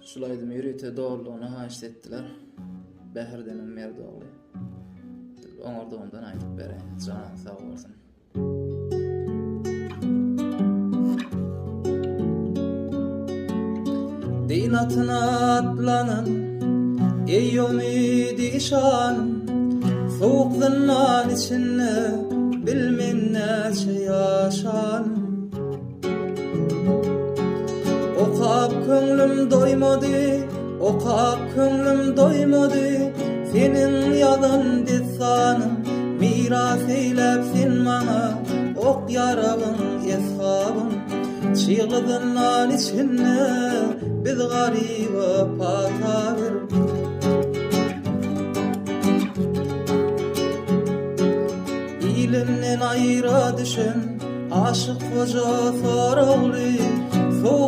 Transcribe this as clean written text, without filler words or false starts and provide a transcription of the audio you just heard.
Şulaydım ýürüte doğruluğunu haşt etdiler. Behirdenin merdoğlu. Oňarda ondan aýdyp bereň. Janyň sag bolsun. Din atyna atlanan ey ümidi şanım, soğuk zınnan içinde bilmin näçe ýaşanım. Okap köňlüm doýmady, okap köňlüm doýmady, senin ýalan desanım, miras eýläp sen maňa, ok ýarabym, eshabym, çyğdynlan içinde biz garyba patagir. Ilimden aýra düşen aşyk hoja soragly, soğuk